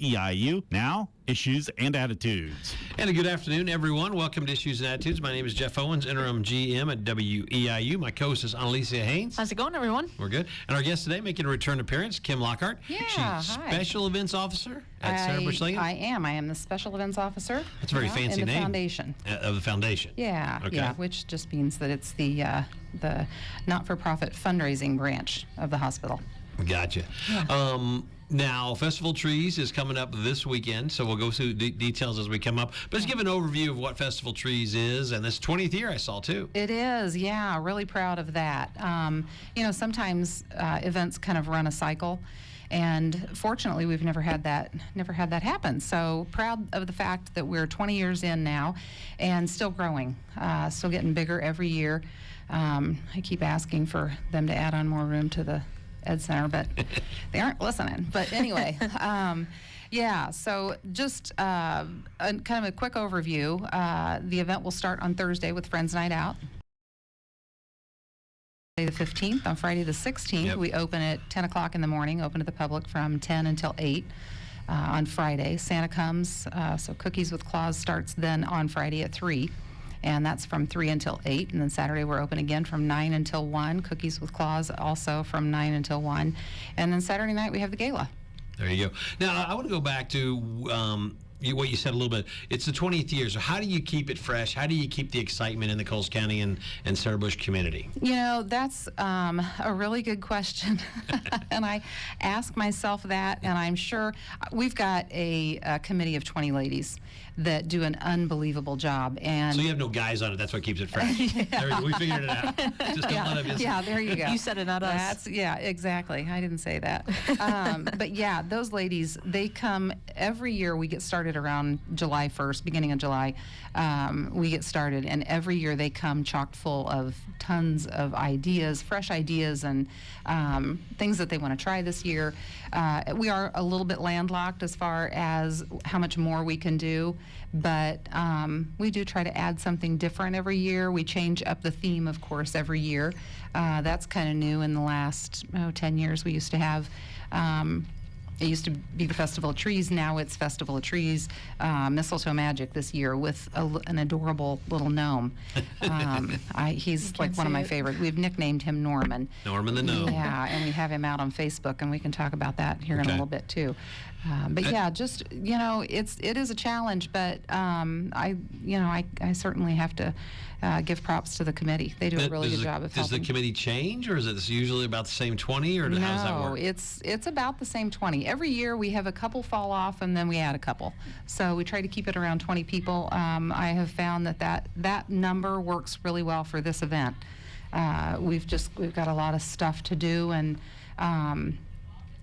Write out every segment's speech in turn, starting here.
WEIU. Now, issues and attitudes. And a good afternoon, everyone. Welcome to Issues and Attitudes. My name is Jeff Owens, interim GM at WEIU. My co-host is Annalisa Haynes. How's it going, everyone? We're good. And our guest today making a return appearance, Kim Lockhart. Yeah, She's hi. Special Events Officer at Sarah Bush Lincoln. I am the Special Events Officer. That's a very fancy in the name. Foundation. Of the foundation. Yeah, Okay. yeah, which just means that it's the not-for-profit fundraising branch of the hospital. Gotcha. Now, Festival Trees is coming up this weekend, so we'll go through details as we come up. But let's give an overview of what Festival Trees is, and this 20th year I saw, too. It is, yeah, really proud of that. Sometimes events kind of run a cycle, and fortunately we've never had that happen. So proud of the fact that we're 20 years in now and still growing, still getting bigger every year. I keep asking for them to add on more room to the Ed Center, but they aren't listening. But anyway, so just kind of a quick overview. The event will start on Thursday with Friends Night Out. The 15th. On Friday the 16th, we open at 10 o'clock in the morning, open to the public from 10 until 8 on Friday. Santa comes, so Cookies with Claus starts then on Friday at 3. And that's from 3 until 8. And then Saturday we're open again from 9 until 1. Cookies with Claus also from 9 until 1. And then Saturday night we have the gala. There you go. Now, I want to go back to what you said a little bit. It's the 20th year, so how do you keep it fresh? How do you keep the excitement in the Coles County and Sarah Bush community? You know, that's a really good question. And I ask myself that, and I'm sure we've got a committee of 20 ladies that do an unbelievable job. And so you have no guys on it. That's what keeps it fresh. We figured it out. Just don't let it. Yeah, there you go. You said it, not us. Yeah, exactly. I didn't say that. But yeah, those ladies, they come every year. We get started around July 1st, beginning of July. We get started, and every year they come chock full of tons of ideas, fresh ideas, and things that they want to try this year. We are a little bit landlocked as far as how much more we can do, but we do try to add something different every year. We change up the theme, of course, every year. That's kind of new in the last 10 years. We used to have it used to be the Festival of Trees. Now it's Festival of Trees, Mistletoe Magic this year with an adorable little gnome. He's like one of my favorites. We've nicknamed him Norman. Norman the Gnome. Yeah, and we have him out on Facebook, and we can talk about that here in a little bit too. But yeah, just it is a challenge, but I certainly have to give props to the committee. They do a really good job of helping. Does the committee change, or is it usually about the same 20, or how does that work? No, it's about the same 20. Every year we have a couple fall off, and then we add a couple. So we try to keep it around 20 people. I have found that number works really well for this event. We've got a lot of stuff to do, and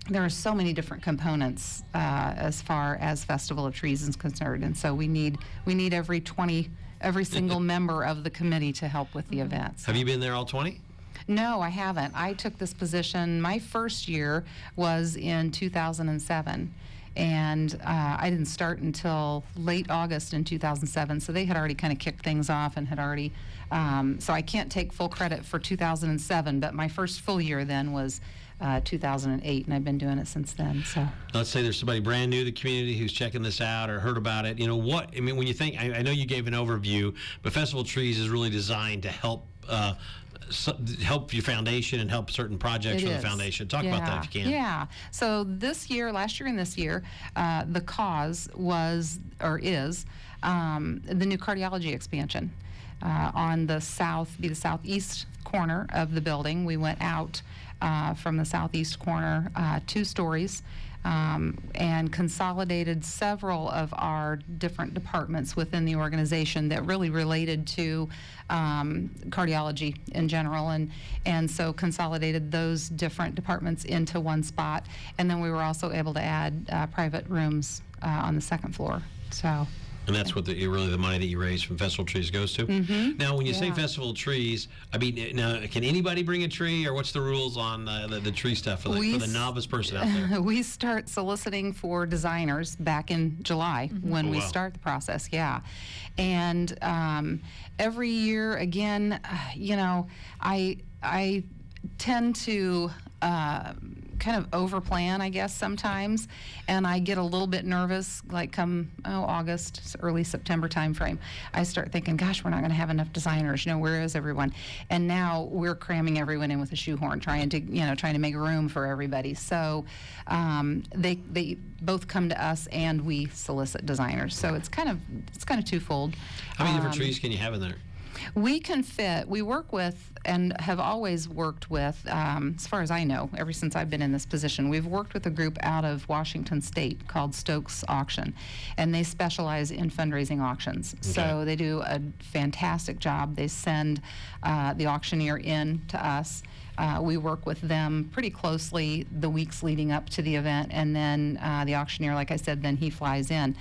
there are so many different components as far as Festival of Trees is concerned, and so we need every single member of the committee to help with the events. Have you been there all 20? No, I haven't. I took this position, my first year was in 2007, and I didn't start until late August in 2007, so they had already kind of kicked things off and had already, so I can't take full credit for 2007, but my first full year then was 2008, and I've been doing it since then. So let's say there's somebody brand new to the community who's checking this out or heard about it. When you think, I know you gave an overview, but Festival of Trees is really designed to help help your foundation and help certain projects for the foundation. Talk about that if you can. Yeah. So last year and this year, the cause was or is the new cardiology expansion on the southeast corner of the building. We went out from the southeast corner 2 stories and consolidated several of our different departments within the organization that really related to cardiology in general, and so consolidated those different departments into one spot, and then we were also able to add private rooms on the second floor. So. And that's what really the money that you raise from Festival of Trees goes to. Mm-hmm. Now, when you say Festival of Trees, I mean, now can anybody bring a tree, or what's the rules on the tree stuff for the novice person out there? We start soliciting for designers back in July when we start the process. Yeah, and every year, again, I tend to kind of overplan, I guess, sometimes, and I get a little bit nervous, like come August, early September timeframe. I start thinking, gosh, we're not going to have enough designers. Where is everyone? And now we're cramming everyone in with a shoehorn, trying to make room for everybody. So they both come to us, and we solicit designers. So it's kind of twofold. How many different trees can you have in there? We work with, and have always worked with, as far as I know, ever since I've been in this position, we've worked with a group out of Washington State called Stokes Auction, and they specialize in fundraising auctions. Okay. So they do a fantastic job. They send the auctioneer in to us. We work with them pretty closely the weeks leading up to the event, and then the auctioneer, like I said, then he flies in.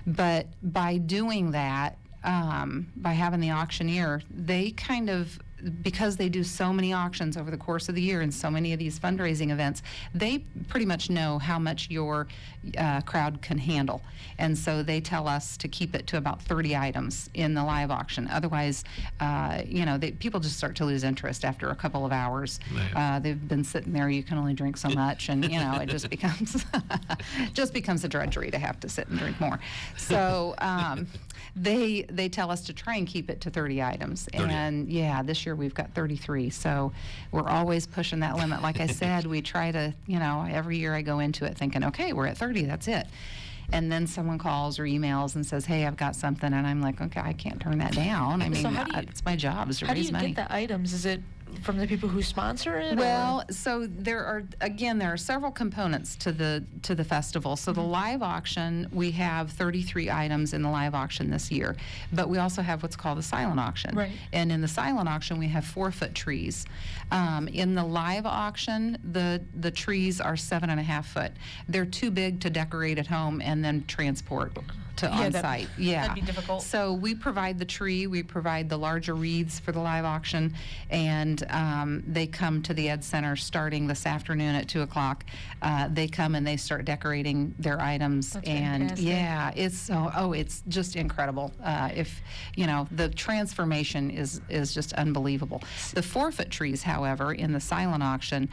But by doing that, by having the auctioneer, they kind of, because they do so many auctions over the course of the year and so many of these fundraising events, they pretty much know how much your crowd can handle. And so they tell us to keep it to about 30 items in the live auction. Otherwise, people just start to lose interest after a couple of hours. They've been sitting there, you can only drink so much, and it just becomes a drudgery to have to sit and drink more. So they tell us to try and keep it to 30 items. 30. And yeah, this year we've got 33. So we're always pushing that limit. Like I said, we try to, every year I go into it thinking, okay, we're at 30, that's it. And then someone calls or emails and says, hey, I've got something. And I'm like, okay, I can't turn that down. I mean, So it's my job is to How do raise you money. get the items? Is it from the people who sponsor it? Well, so there are several components to the festival. So the live auction, we have 33 items in the live auction this year, but we also have what's called the silent auction. Right. And in the silent auction, we have 4-foot trees. In the live auction, the trees are 7.5 foot. They're too big to decorate at home and then transport to on site. Yeah, that'd be difficult. So we provide the tree, we provide the larger wreaths for the live auction, and they come to the Ed Center starting this afternoon at 2 o'clock. They come and they start decorating their items. That's and fantastic. yeah, it's just incredible. The transformation is just unbelievable. The 4-foot trees, however, in the silent auction,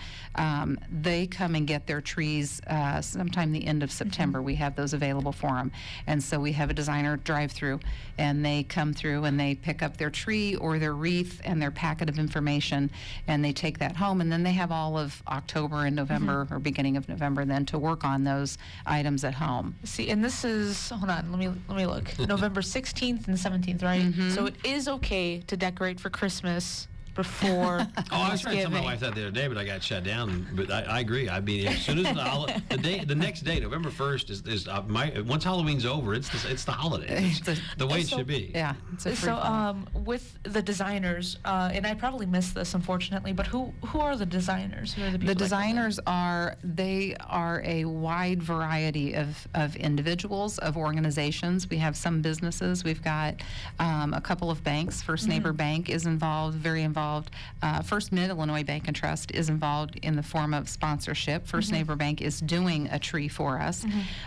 they come and get their trees sometime the end of September. We have those available for them. And so we have a designer drive through, and they come through and they pick up their tree or their wreath and their packet of information, and they take that home. And then they have all of October and November or beginning of November then to work on those items at home. See, and this is, hold on, let me look. November 16th and 17th, right? So it is okay to decorate for Christmas before I was trying to tell my Thanksgiving. wife that the other day, but I got shut down. But I agree. I mean, as soon as the next day, November 1st is once Halloween's over, it's the holiday. It's the way it should be. Yeah. It's a free So fall. with the designers, and I probably missed this unfortunately, but who are the designers? Who are the people? The designers are a wide variety of individuals, of organizations. We have some businesses. We've got a couple of banks. First Neighbor Bank is involved, very involved. First Mid-Illinois Bank and Trust is involved in the form of sponsorship. First Neighbor Bank is doing a tree for us,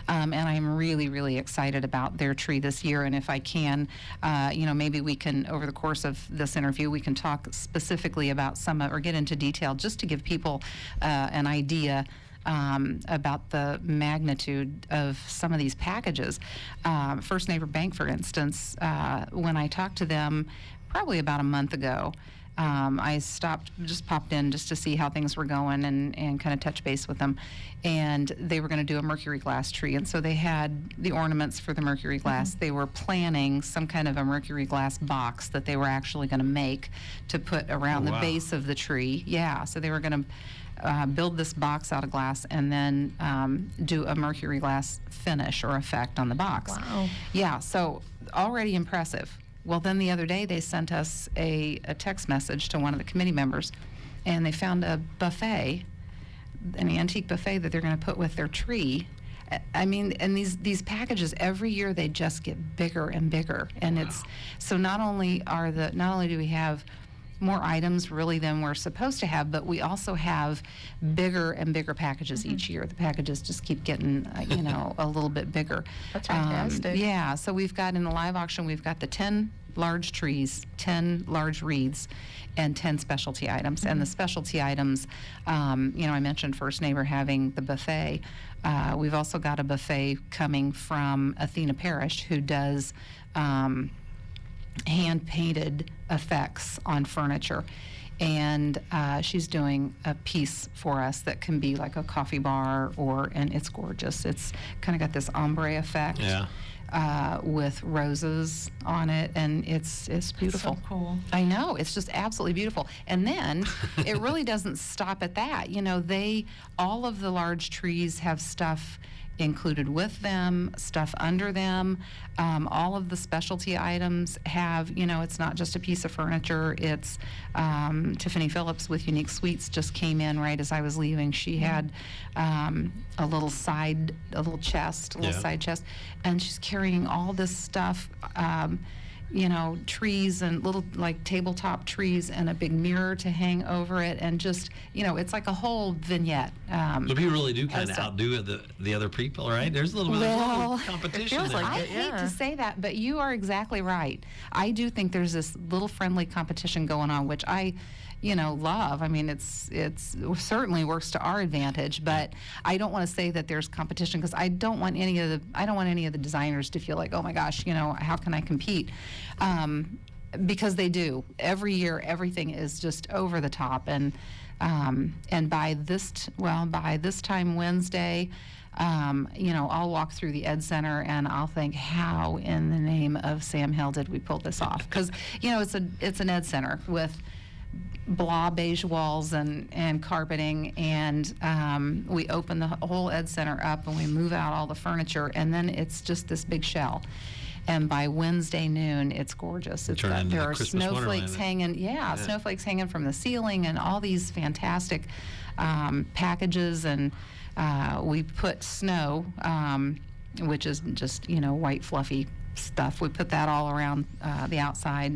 and I'm really, really excited about their tree this year. And if I can, maybe we can, over the course of this interview, we can talk specifically about or get into detail just to give people an idea about the magnitude of some of these packages. First Neighbor Bank, for instance, when I talked to them probably about a month ago, I popped in just to see how things were going and kind of touch base with them. And they were going to do a mercury glass tree. And so they had the ornaments for the mercury glass. They were planning some kind of a mercury glass box that they were actually going to make to put around the base of the tree. Yeah, so they were going to build this box out of glass and then do a mercury glass finish or effect on the box. Wow. Yeah, so already impressive. Well, then the other day they sent us a text message to one of the committee members, and they found a buffet, an antique buffet that they're going to put with their tree. I mean, and these packages every year they just get bigger and bigger, and it's so not only do we have more items really than we're supposed to have, but we also have bigger and bigger packages each year. The packages just keep getting, a little bit bigger. That's fantastic. Yeah, so we've got in the live auction, we've got the 10 large trees, 10 large wreaths, and 10 specialty items. And the specialty items, I mentioned First Neighbor having the buffet. We've also got a buffet coming from Athena Parish, who does hand-painted effects on furniture. And she's doing a piece for us that can be like a coffee bar, and it's gorgeous. It's kind of got this ombre effect. Yeah. With roses on it, and it's beautiful. So cool. I know, it's just absolutely beautiful. And then it really doesn't stop at that. All of the large trees have stuff included with them, stuff under them. All of the specialty items have, it's not just a piece of furniture. It's Tiffany Phillips with Unique Sweets just came in right as I was leaving. She had a little side chest, side chest, and she's carrying all this stuff. Trees and little like tabletop trees and a big mirror to hang over it, and just it's like a whole vignette. So people really do kind of outdo the other people, right? There's a little bit of competition feels there. like I it, hate yeah. to say that, but you are exactly right. I do think there's this little friendly competition going on, which I love. I mean, it certainly works to our advantage, but I don't want to say that there's competition, because I don't want any of the designers to feel like, oh my gosh, how can I compete? Because they do. Every year, everything is just over the top, and by this time Wednesday, I'll walk through the Ed Center and I'll think, how in the name of Sam Hill did we pull this off? Because it's an Ed Center with blah beige walls and carpeting, and we open the whole Ed Center up and we move out all the furniture, and then it's just this big shell. And by Wednesday noon, it's gorgeous. There are snowflakes hanging. Yeah, snowflakes hanging from the ceiling, and all these fantastic packages. And we put snow, which is just white fluffy stuff. We put that all around the outside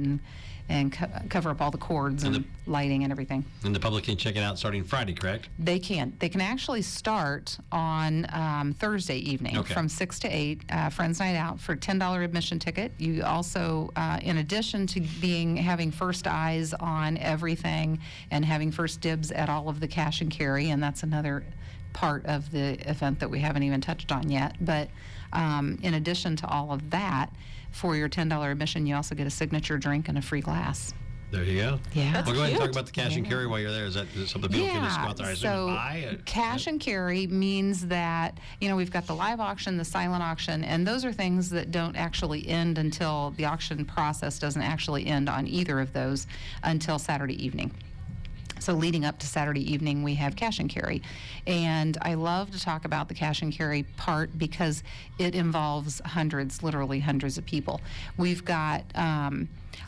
and cover up all the cords and lighting and everything. And the public can check it out starting Friday, correct? They can. They can actually start on Thursday evening from 6 to 8, Friends Night Out, for $10 admission ticket. You also, in addition to having first eyes on everything and having first dibs at all of the cash and carry, and that's another part of the event that we haven't even touched on yet. But in addition to all of that, for your $10 admission, you also get a signature drink and a free glass. There you go. Yeah. That's Well, go ahead and talk cute. about the cash and carry while you're there. Is that something people can just go out there and buy? Cash and carry means that, we've got the live auction, the silent auction, and those are things that don't actually end until the auction process doesn't actually end on either of those until Saturday evening. So leading up to Saturday evening, we have cash and carry. And I love to talk about the cash and carry part because it involves literally hundreds of people. We've got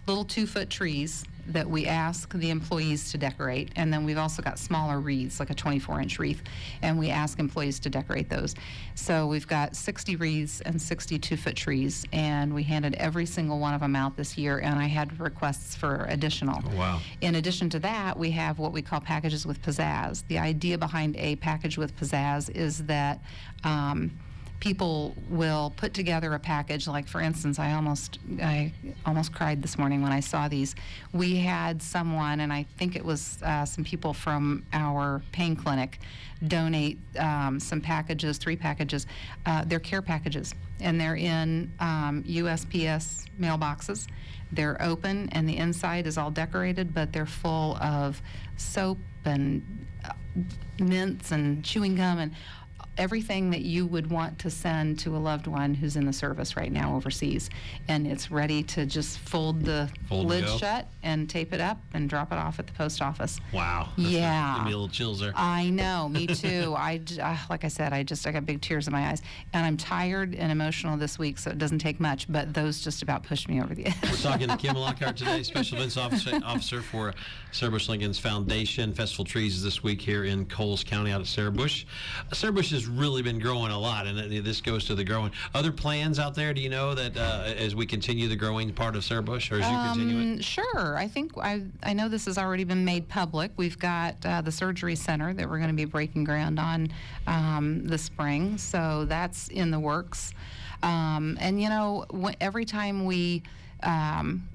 little 2-foot trees that we ask the employees to decorate, and then we've also got smaller wreaths, like a 24-inch wreath, and we ask employees to decorate those. So we've got 60 wreaths and 60 2-foot trees, and we handed every single one of them out this year, and I had requests for additional. Oh, wow. In addition to that, we have what we call packages with pizzazz. The idea behind a package with pizzazz is that people will put together a package. Like, for instance, I almost cried this morning when I saw these. We had someone, and I think it was some people from our pain clinic, donate some packages, 3 packages. They're care packages, and they're in USPS mailboxes. They're open, and the inside is all decorated, but they're full of soap and mints and chewing gum and everything that you would want to send to a loved one who's in the service right now overseas. And it's ready to just fold the lid shut and tape it up and drop it off at the post office. Wow. Yeah. Give me a little chills there. I know, me too. Like I said, I got big tears in my eyes. And I'm tired and emotional this week, so it doesn't take much, but those just about pushed me over the edge. We're talking to Kim Lockhart today, Special Events Officer for Sarah Bush Lincoln's Foundation. Festival Trees is this week here in Coles County out at Sarah Bush. Sarah Bush is just really been growing a lot, and this goes to the growing. Other plans out there? Do you know that as we continue the growing part of Sarah Bush, or as you continue it? Sure. I think I know this has already been made public. We've got the surgery center that we're going to be breaking ground on this spring, so that's in the works. And every time we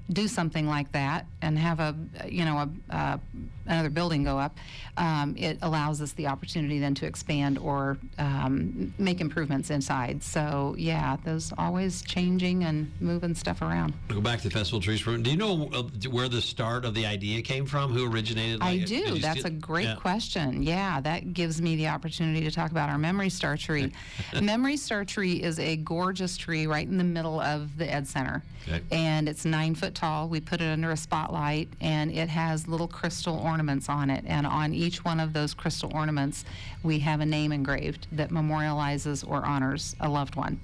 do something like that and have another building go up, it allows us the opportunity then to expand or make improvements inside. So yeah, those always changing and moving stuff around. Go back to the Festival Trees Program. Do you know where the start of the idea came from? Who originated? I do. That's a great question. Yeah, that gives me the opportunity to talk about our Memory Star tree. Memory Star tree is a gorgeous tree right in the middle of the Ed Center. Okay. And it's 9 foot tall. We put it under a spotlight, and it has little crystal ornaments on it. And on each one of those crystal ornaments, we have a name engraved that memorializes or honors a loved one.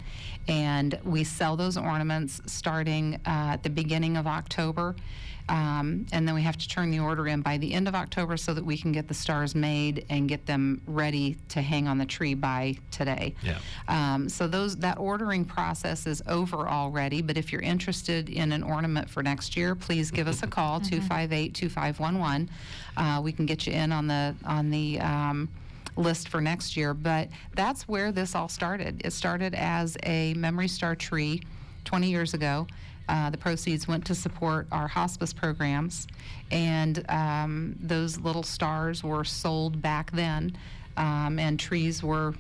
And we sell those ornaments starting at the beginning of October. And then we have to turn the order in by the end of October so that we can get the stars made and get them ready to hang on the tree by today. Yeah. So that ordering process is over already, but if you're interested in an ornament for next year, please give us a call, 258-2511. We can get you in on the list for next year, but that's where this all started. It started as a Memory Star tree 20 years ago. The proceeds went to support our hospice programs, and those little stars were sold back then, and trees were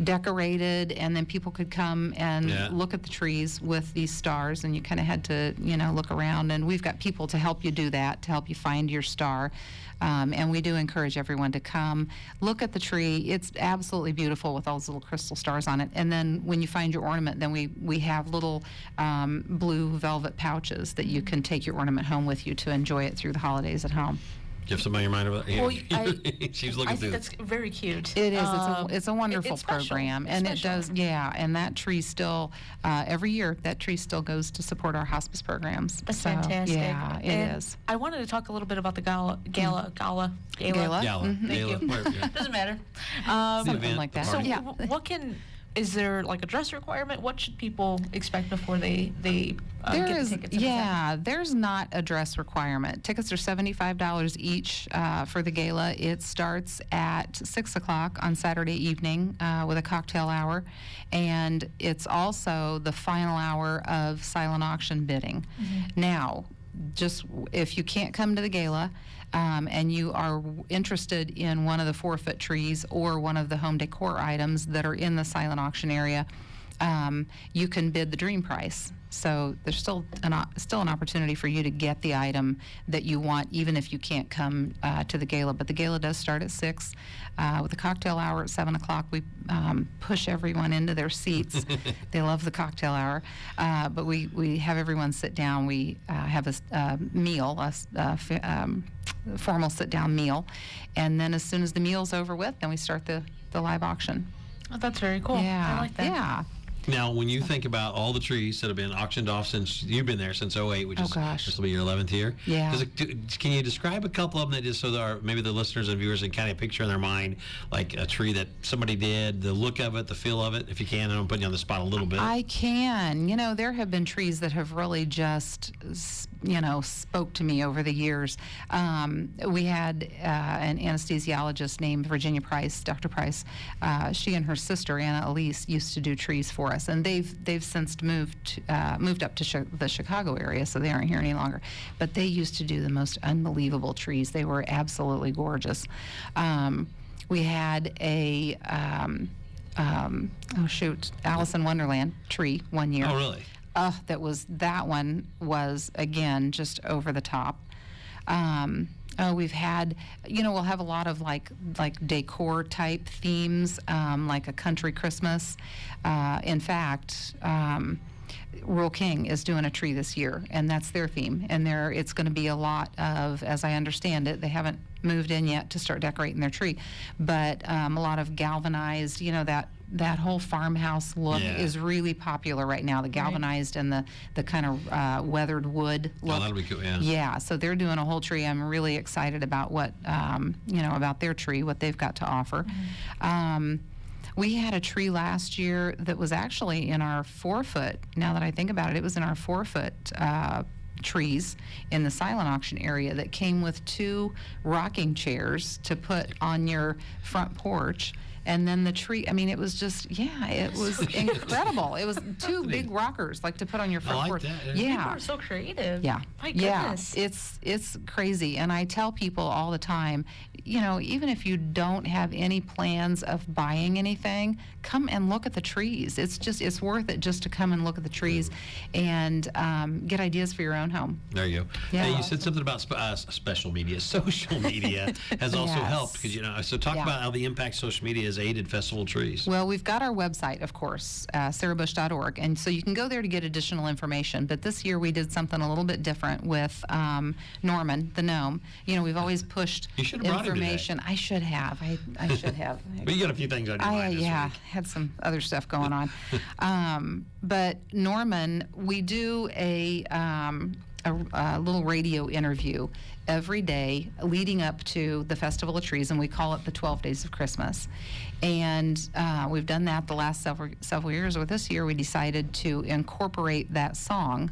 decorated, and then people could come and look at the trees with these stars, and you kind of had to, look around, and we've got people to help you do that, to help you find your star. And we do encourage everyone to come look at the tree. It's absolutely beautiful with all those little crystal stars on it. And then when you find your ornament, then we have little blue velvet pouches that you can take your ornament home with you to enjoy it through the holidays at home. Do you have something in your mind about it? Well, She's looking I through. think that's very cute. It is. It's a wonderful it's special. program, It's and special. it does. Yeah, and that tree still every year that tree still goes to support our hospice programs. That's So, fantastic. Yeah, it is. I wanted to talk a little bit about the gala. Gala? Gala. Thank you. Yeah. Doesn't matter. Something event, like that. the So, party. Yeah. Is there like a dress requirement? What should people expect before they get the tickets? There's not a dress requirement. Tickets are $75 each for the gala. It starts at 6 o'clock on Saturday evening with a cocktail hour, and it's also the final hour of silent auction bidding. Now, just if you can't come to the gala, and you are interested in one of the 4-foot trees or one of the home decor items that are in the silent auction area, you can bid the dream price. So there's still an opportunity for you to get the item that you want, even if you can't come to the gala. But the gala does start at 6 with a cocktail hour at 7 o'clock. We push everyone into their seats. They love the cocktail hour. But we have everyone sit down. We have a meal, a formal sit-down meal. And then as soon as the meal's over with, then we start the live auction. Oh, that's very cool. Yeah. I like that. Yeah. Now, when you think about all the trees that have been auctioned off since you've been there since 08, which this will be your 11th year. Yeah. Can you describe a couple of them that just so that maybe the listeners and viewers can kind of picture in their mind like a tree that somebody did, the look of it, the feel of it, if you can, and I'm putting you on the spot a little bit. I can. There have been trees that have really just, spoke to me over the years. We had an anesthesiologist named Virginia Price, Dr. Price. She and her sister, Anna Elise, used to do trees for us, and they've since moved up to the Chicago area, so they aren't here any longer. But they used to do the most unbelievable trees. They were absolutely gorgeous. We had a Alice in Wonderland tree one year. Oh, really? That one was again just over the top. We've had, we'll have a lot of like decor type themes, like a country Christmas. In fact, Rural King is doing a tree this year, and that's their theme. And it's going to be a lot of, as I understand it, they haven't moved in yet to start decorating their tree, but a lot of galvanized, that whole farmhouse look Yeah. is really popular right now. The galvanized and the kind of weathered wood look. Oh, that'll be cool. Yeah. Yeah, so they're doing a whole tree. I'm really excited about what about their tree, what they've got to offer. We had a tree last year that was actually in our 4-foot. Now that I think about it, it was in our 4-foot trees in the silent auction area that came with 2 rocking chairs to put on your front porch. And then the tree, it was just, it was incredible. It was 2 big rockers, like to put on your front like porch. that, People Yeah. are so creative. Yeah. My Yeah. goodness. It's crazy. And I tell people all the time, even if you don't have any plans of buying anything, come and look at the trees. It's worth it just to come and look at the trees and get ideas for your own home. There you go. Yeah. Hey, you said something about special media. Social media has also Yes. helped because so talk Yeah. about how the impact social media has aided festival trees. Well, we've got our website, of course, sarahbush.org, and so you can go there to get additional information. But this year we did something a little bit different with Norman, the gnome. We've always pushed You should have brought him today. information. I should have. I should have. But you got a few things on your mind this week. Had some other stuff going on. But Norman, we do a little radio interview every day leading up to the Festival of Trees, and we call it the 12 Days of Christmas. And we've done that the last several years. Or this year, we decided to incorporate that song.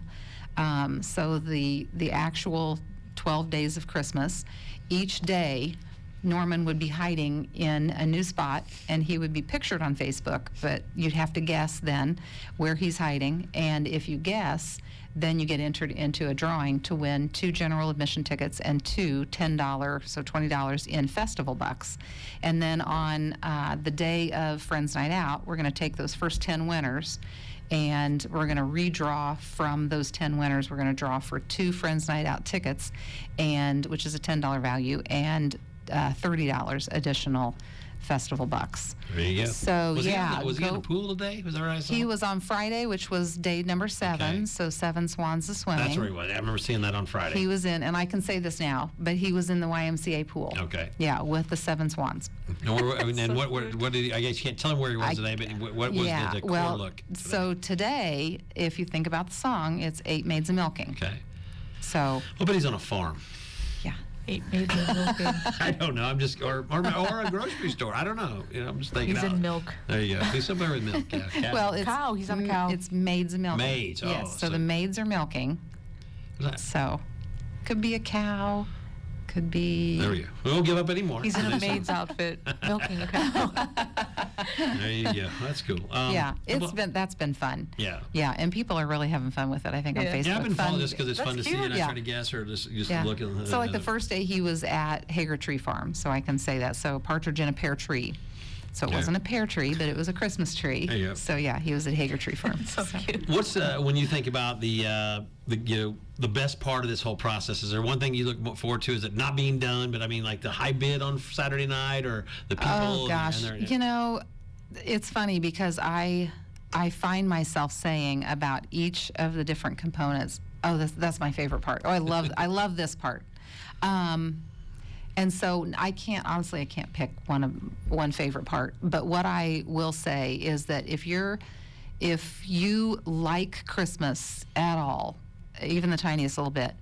So the actual 12 Days of Christmas, each day, Norman would be hiding in a new spot, and he would be pictured on Facebook, but you'd have to guess then where he's hiding. And if you guess, then you get entered into a drawing to win 2 general admission tickets and 2 $10, so $20 in festival bucks. And then on the day of Friends Night Out, we're going to take those first 10 winners, and we're going to redraw from those 10 winners. We're going to draw for 2 Friends Night Out tickets, which is a $10 value, and $30 additional festival bucks. There you go. So, was yeah. He in the pool today? Was that right? He was on Friday, which was day number 7, Okay. so 7 swans of swimming. That's where he was. I remember seeing that on Friday. He was in, and I can say this now, but he was in the YMCA pool. Okay. Yeah, with the 7 swans. And what did he, I guess you can't tell him where he was today, but what was the decor well, look today? so today, if you think about the song, it's 8 Maids a Milking. Okay. So, Well, but he's on a farm. yeah. 8 maids in milking. I don't know. I'm just, or a grocery store. I don't know. I'm just thinking He's out. in milk. There you go. He's somewhere with milk. Yeah. Cow. Well, it's Cow, he's on a cow. It's maids a milking. Maids, Yes, oh, so so- the maids are milking. So, could be a cow, could be. There we go. We won't give up anymore. He's in a maid's outfit milking a cow. There you go. That's cool. Yeah, well, that's been fun. Yeah. Yeah, and people are really having fun with it. I think on Yeah. Facebook. Yeah, I've been Fun- following this because it's That's fun to see, cute. and I Yeah. try to guess or just Yeah. look at. So like the first day he was at Hager Tree Farm, so I can say that. So partridge in a pear tree. So it Yeah. wasn't a pear tree, but it was a Christmas tree. There you go. So yeah, he was at Hager Tree Farm. So cute. What's when you think about the best part of this whole process? Is there one thing you look forward to? Is it not being done? But I mean, like the high bid on Saturday night, or the people? Oh gosh, it's funny because I find myself saying about each of the different components, oh, that's my favorite part. Oh, I love this part. And so I can't pick one favorite part. But what I will say is that if you like Christmas at all, even the tiniest little bit,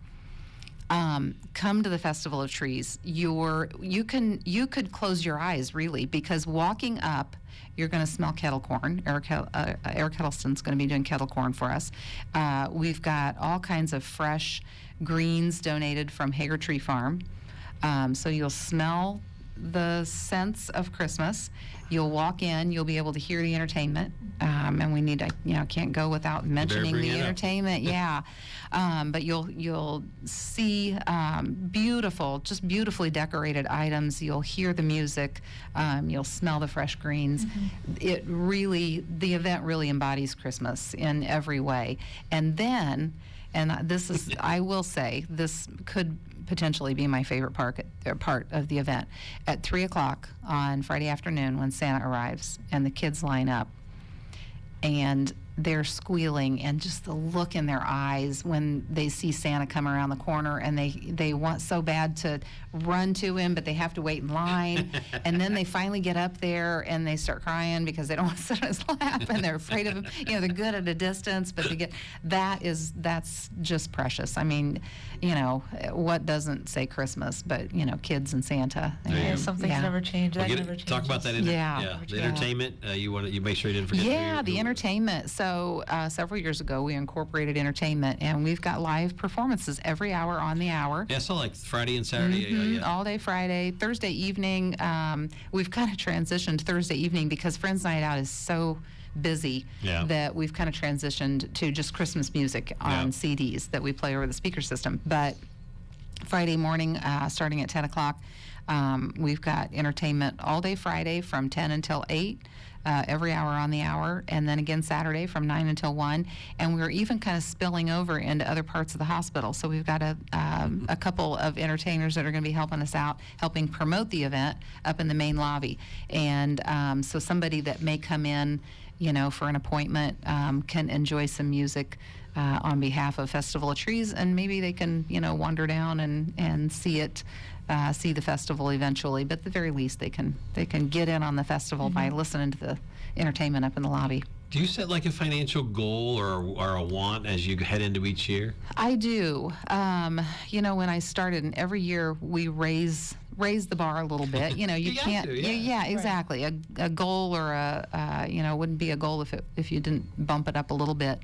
come to the Festival of Trees. You could close your eyes really, because walking up, you're going to smell kettle corn. Eric Kettleston's going to be doing kettle corn for us. We've got all kinds of fresh greens donated from Hager Tree Farm. So you'll smell the scents of Christmas. You'll walk in. You'll be able to hear the entertainment. And we need to, can't go without mentioning bring the it up. entertainment. Yeah. But you'll see just beautifully decorated items. You'll hear the music. You'll smell the fresh greens. Mm-hmm. The event really embodies Christmas in every way. And then, this is, I will say, this could potentially be my favorite part of the event. At 3 o'clock on Friday afternoon when Santa arrives and the kids line up, and they're squealing, and just the look in their eyes when they see Santa come around the corner, and they want so bad to run to him, but they have to wait in line. And then they finally get up there and they start crying because they don't want to sit on his lap, and they're afraid of him. They're good at a distance, but that's just precious. I mean, what doesn't say Christmas, but kids and Santa. Yeah, some things never change. That never changes. Talk about that. The entertainment. You make sure you didn't forget. Yeah, the entertainment. So several years ago, we incorporated entertainment, and we've got live performances every hour on the hour. Yeah, so like Friday and Saturday. All day Friday. Thursday evening, we've kind of transitioned Thursday evening because Friends Night Out is so busy that we've kind of transitioned to just Christmas music on CDs that we play over the speaker system. But Friday morning, starting at 10 o'clock, we've got entertainment all day Friday from 10 until 8. Every hour on the hour, and then again Saturday from 9 until 1. And we're even kind of spilling over into other parts of the hospital. So we've got a couple of entertainers that are going to be helping us out, helping promote the event up in the main lobby. And so somebody that may come in, for an appointment, can enjoy some music on behalf of Festival of Trees, and maybe they can, wander down and see it. See the festival eventually, but at the very least they can get in on the festival by listening to the entertainment up in the lobby. Do you set like a financial goal or a want as you head into each year? I do. When I started, and every year we raise the bar a little bit. You can't. Yeah, exactly. A goal or wouldn't be a goal if you didn't bump it up a little bit.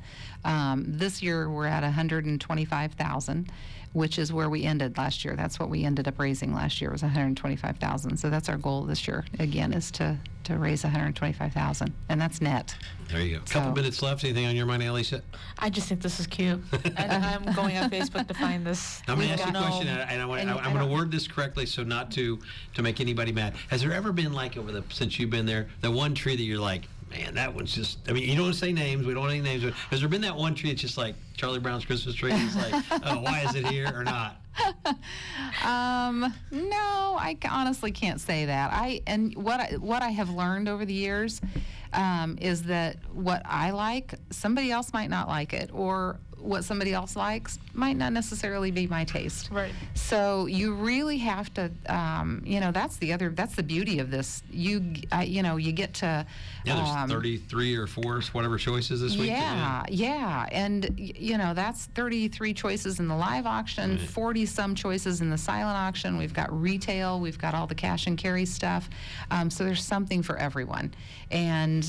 This year we're at 125,000. Which is where we ended last year. That's what we ended up raising last year, was 125,000. So that's our goal this year. Again, is to raise 125,000, and that's net. There you go. Couple minutes left. Anything on your mind, Alicia? I just think this is cute, and I'm going on Facebook to find this. I'm going to ask you a question, and I'm going to word this correctly, so not to make anybody mad. Has there ever been since you've been there, the one tree that you're like, man, that one's just, you don't want to say names, we don't want any names, but has there been that one tree that's just like Charlie Brown's Christmas tree? It's like, oh, why is it here or not? No, I honestly can't say that. What I have learned over the years is that what I like, somebody else might not like it, or what somebody else likes might not necessarily be my taste. Right. So you really have to, that's the beauty of this. You get to. Yeah, there's 33 or 4, whatever choices this week. Yeah, and that's 33 choices in the live auction, 40 some choices in the silent auction. We've got retail, we've got all the cash and carry stuff. So there's something for everyone. And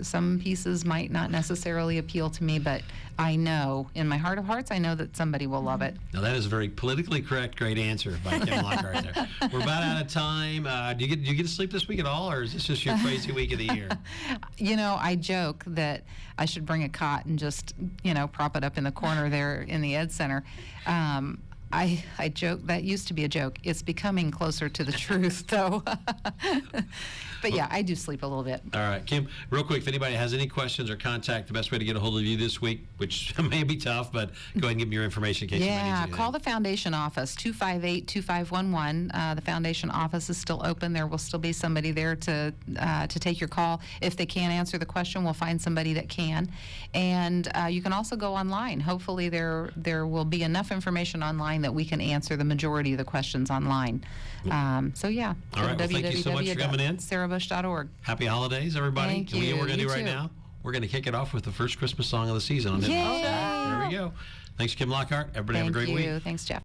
some pieces might not necessarily appeal to me, but I know in my heart of hearts, I know that somebody will love it. Now that is a very politically correct, great answer by Kim Lockhart there. We're about out of time. Do you get to sleep this week at all, or is this just your crazy week of the year? I joke that I should bring a cot and just prop it up in the corner there in the Ed Center. I joke, that used to be a joke. It's becoming closer to the truth, though. But yeah, I do sleep a little bit. All right, Kim, real quick, if anybody has any questions or contact, the best way to get a hold of you this week, which may be tough, but go ahead and give me your information in case somebody needs anything. Call the foundation office, 258-2511. The foundation office is still open. There will still be somebody there to take your call. If they can't answer the question, we'll find somebody that can. And you can also go online. Hopefully there will be enough information online that we can answer the majority of the questions online. All right, well, thank you so much for coming in. sarahbush.org. Happy holidays, everybody. Thank you. And what we're going to You do right too. now, we're going to kick it off with the first Christmas song of the season. On Yay! There we go. Thanks, Kim Lockhart. Everybody have a great week. Thanks, Jeff.